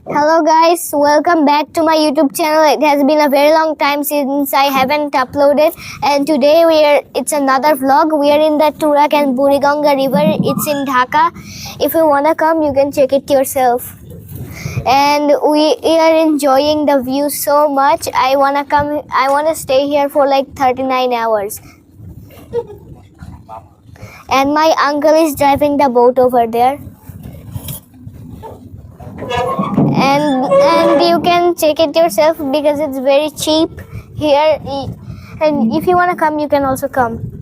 Hello guys, welcome back to my YouTube channel. It has been a very long time since I haven't uploaded, and today it's another vlog. We are in the Turak and Buriganga river. It's in Dhaka. If you wanna come, you can check it yourself. And we are enjoying the view so much. I wanna stay here for like 39 hours. And my uncle is driving the boat over there. And you can check it yourself because it's very cheap here, and if you want to come, you can also come.